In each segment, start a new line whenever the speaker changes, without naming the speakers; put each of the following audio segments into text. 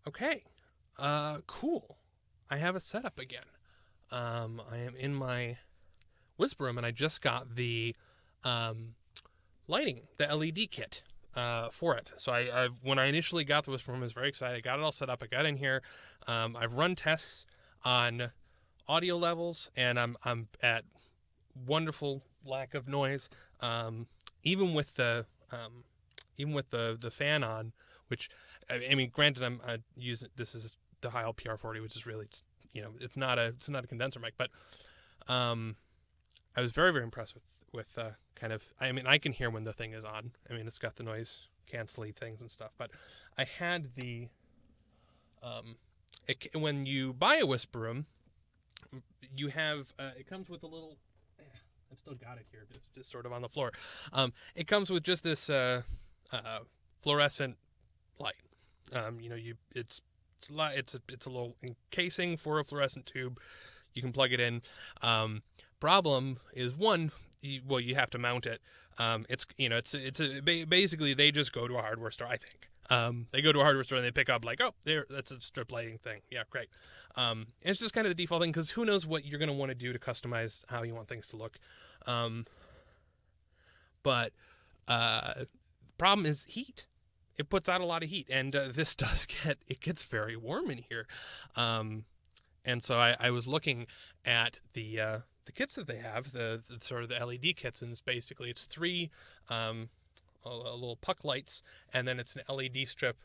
Okay. Cool. I have a setup again. I am in my Whisper Room, and I just got the um, lighting, the LED kit for it. So when I initially got the Whisper Room, I was very excited. I got it all set up. I got in here. I've run tests on audio levels, and I'm at wonderful lack of noise. Even with the the fan on, which I mean, granted, I'm using this is the Heil PR40, which is really it's not a condenser mic, but I was very impressed with kind of, I mean, I can hear when the thing is on. I mean, it's got the noise canceling things and stuff, but I had the when you buy a Whisper Room, you have it comes with a little. I still got it here, just sort of on the floor. It comes with just this fluorescent light. It's a little encasing for a fluorescent tube. You can plug it in. Problem is one, you have to mount it. Basically they just go to a hardware store. I think they go to a hardware store and they pick up like, oh, that's a strip lighting thing. Yeah, great. It's just kind of the default thing because who knows what you're going to want to do to customize how you want things to look. But the problem is heat. It puts out a lot of heat, and this gets very warm in here. And so I was looking at the kits that they have, the sort of the LED kits, and it's three little puck lights, and then it's an LED strip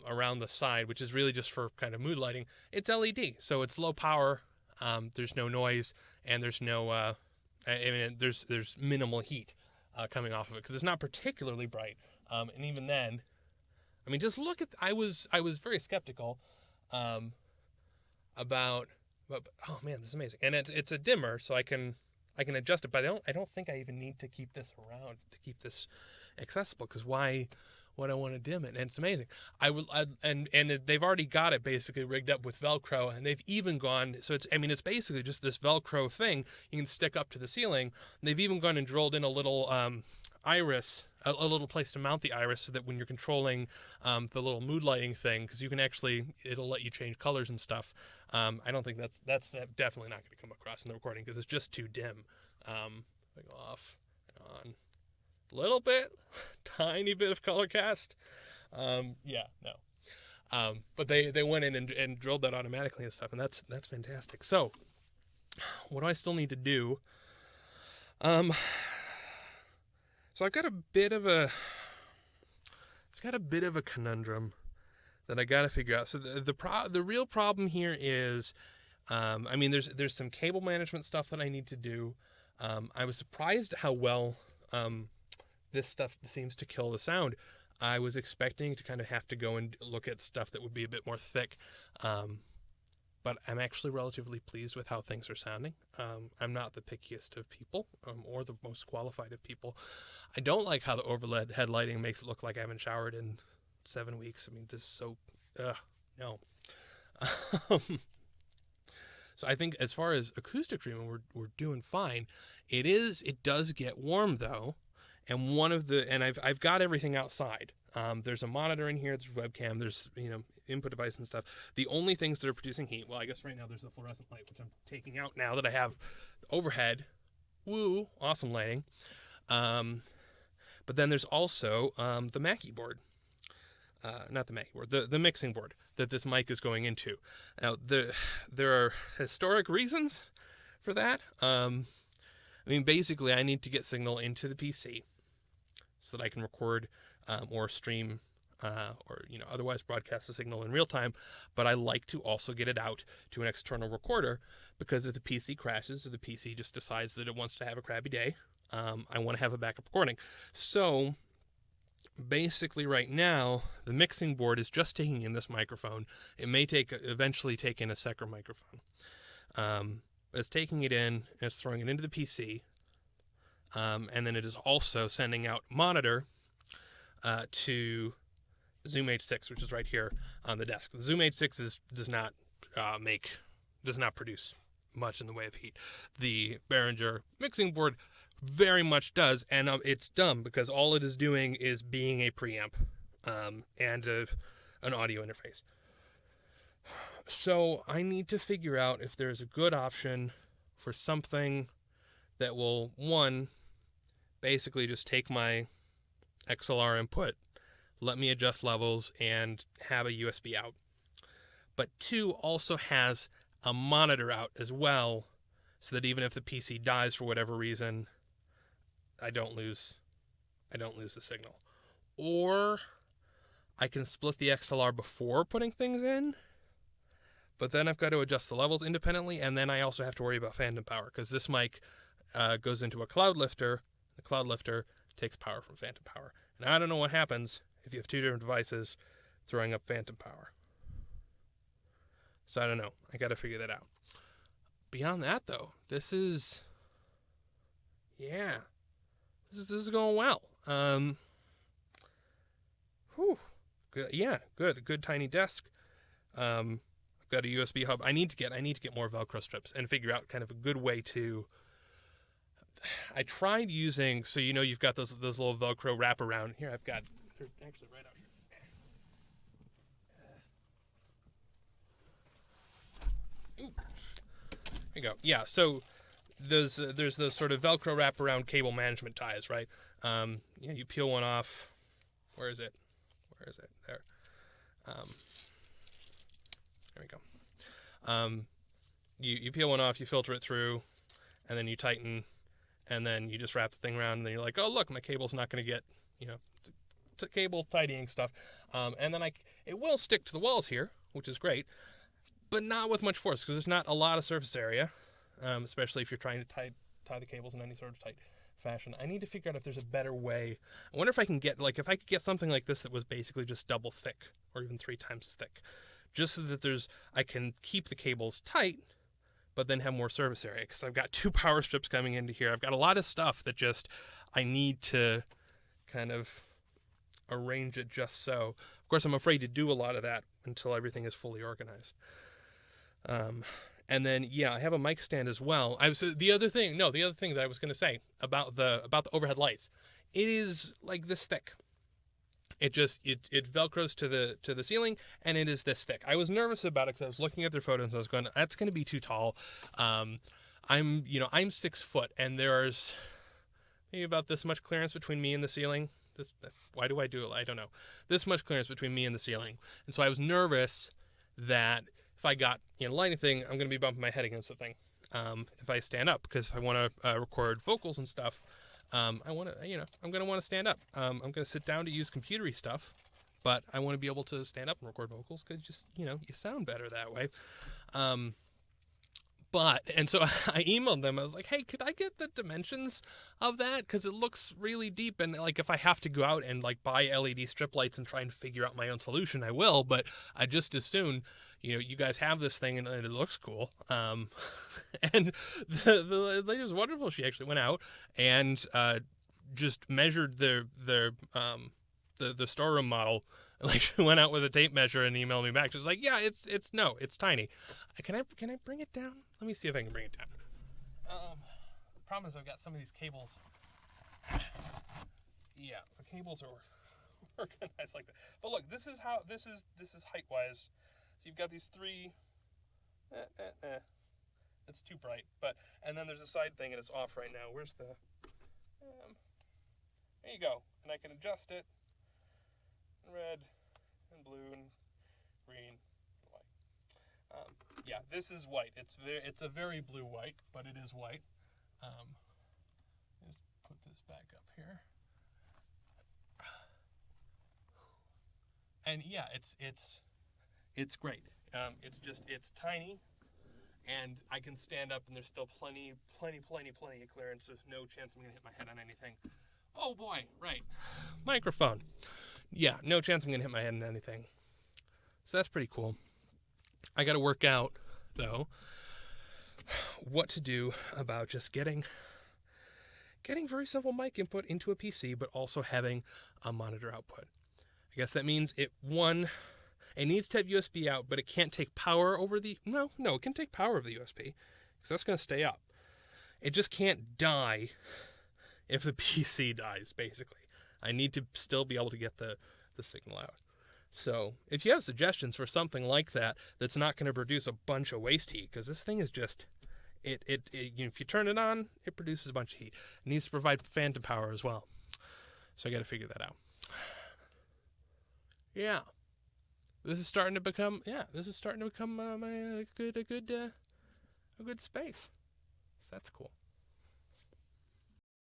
around the side, which is really just for kind of mood lighting. It's LED, so it's low power. There's no noise, and there's no there's minimal heat coming off of it because it's not particularly bright. And even then, I mean, just look at. I was very skeptical about. But oh man, this is amazing, and it's a dimmer, so I can adjust it. But I don't think I even need to keep this around to keep this accessible because why would I want to dim it? And it's amazing. And they've already got it basically rigged up with Velcro, and they've even gone. So it's basically just this Velcro thing you can stick up to the ceiling. And they've even gone and drilled in a little iris. A little place to mount the iris so that when you're controlling the little mood lighting thing, because you can it'll let you change colors and stuff. I don't think that's definitely not going to come across in the recording because it's just too dim. I go off and on a little bit, tiny bit of color cast. Yeah, no. But they went in and drilled that automatically and stuff, and that's fantastic. So, what do I still need to do? So I've got a bit of a conundrum that I got to figure out. So the real problem here is, I mean, there's some cable management stuff that I need to do. I was surprised how well this stuff seems to kill the sound. I was expecting to kind of have to go and look at stuff that would be a bit more thick. But I'm actually relatively pleased with how things are sounding. I'm not the pickiest of people, or the most qualified of people. I don't like how the overhead headlighting makes it look like I haven't showered in 7 weeks. I mean, this is so, no. So I think as far as acoustic treatment, we're doing fine. It does get warm though, and I've got everything outside. There's a monitor in here, there's a webcam, there's input device and stuff. The only things that are producing heat, well, I guess right now there's the fluorescent light, which I'm taking out now that I have overhead. Woo, awesome lighting. But then there's also the Mackie board. Not the Mackie board, the mixing board that this mic is going into. Now, there are historic reasons for that. I mean, basically, I need to get signal into the PC so that I can record or stream or otherwise broadcast the signal in real time. But I like to also get it out to an external recorder because if the PC crashes or the PC just decides that it wants to have a crappy day, I want to have a backup recording. So basically right now the mixing board is just taking in this microphone. It may eventually take in a second microphone. It's taking it in, it's throwing it into the PC, and then it is also sending out monitor to Zoom H6, which is right here on the desk. The Zoom H6 does not produce much in the way of heat. The Behringer mixing board very much does, and it's dumb because all it is doing is being a preamp and an audio interface. So I need to figure out if there's a good option for something that will, one, basically just take my XLR input, let me adjust levels, and have a USB out. But two, also has a monitor out as well, so that even if the PC dies for whatever reason, I don't lose the signal. Or I can split the XLR before putting things in, but then I've got to adjust the levels independently, and then I also have to worry about phantom power, because this mic goes into a cloud lifter. The cloud lifter takes power from phantom power. And I don't know what happens if you have two different devices throwing up phantom power. So I don't know. I got to figure that out. Beyond that, though, this is going well. Good, yeah, good tiny desk. I've got a USB hub. I need to get more Velcro strips and figure out kind of a good way to. I tried using, so you've got those little Velcro wraparound. Here I've got, they're actually right out here. Ooh. There you go. Yeah, so there's those sort of Velcro wraparound cable management ties, right? You peel one off. Where is it? There. There we go. You peel one off, you filter it through, and then you tighten, and then you just wrap the thing around, and then you're like, oh look, my cable's not going to get, cable tidying stuff. And then it will stick to the walls here, which is great, but not with much force, because there's not a lot of surface area, especially if you're trying to tie the cables in any sort of tight fashion. I need to figure out if there's a better way. I wonder if I can get, if I could get something like this that was basically just double thick, or even 3 times as thick, just so that I can keep the cables tight, but then have more surface area, because I've got 2 power strips coming into here. I've got a lot of stuff that I need to kind of arrange it just so. Of course, I'm afraid to do a lot of that until everything is fully organized. And then, I have a mic stand as well. The other thing that I was going to say about the overhead lights, it is like this thick. It velcros to the ceiling, and it is this thick. I was nervous about it because I was looking at their photos and I was going, that's going to be too tall. I'm 6 foot, and there's maybe about this much clearance between me and the ceiling. Why do I do it? I don't know. This much clearance between me and the ceiling, and so I was nervous that if I got lighting thing, I'm going to be bumping my head against the thing. If I stand up, because if I want to record vocals and stuff. I'm going to want to stand up. I'm going to sit down to use computery stuff, but I want to be able to stand up and record vocals because you sound better that way. And so I emailed them. I was like, hey, could I get the dimensions of that? Because it looks really deep. And if I have to go out and buy LED strip lights and try and figure out my own solution, I will. But I just as soon, you guys have this thing and it looks cool. And the lady was wonderful. She actually went out and just measured the storeroom model. She went out with a tape measure and emailed me back. She was like, yeah, it's tiny. Can I bring it down? Let me see if I can bring it down. The problem is I've got some of these cables. Yeah, the cables are organized like that. But look, this is height wise. So you've got these 3. It's too bright, and then there's a side thing and it's off right now. Where's the? There you go, and I can adjust it. Red and blue and green and white. This is white. It's a very blue white, but it is white. Just put this back up here. And it's great. It's tiny, and I can stand up, and there's still plenty of clearance. There's no chance I'm gonna hit my head on anything. Oh boy, right. Microphone. Yeah, no chance I'm going to hit my head on anything. So that's pretty cool. I got to work out, though, what to do about just getting very simple mic input into a PC, but also having a monitor output. I guess that means it needs to have USB out, but it can't take power over the... No, it can take power over the USB, because that's going to stay up. It just can't die if the PC dies, basically. I need to still be able to get the signal out. So if you have suggestions for something like that that's not going to produce a bunch of waste heat, because this thing is just, if you turn it on, it produces a bunch of heat. It needs to provide phantom power as well. So I got to figure that out. Yeah, this is starting to become a good space. That's cool.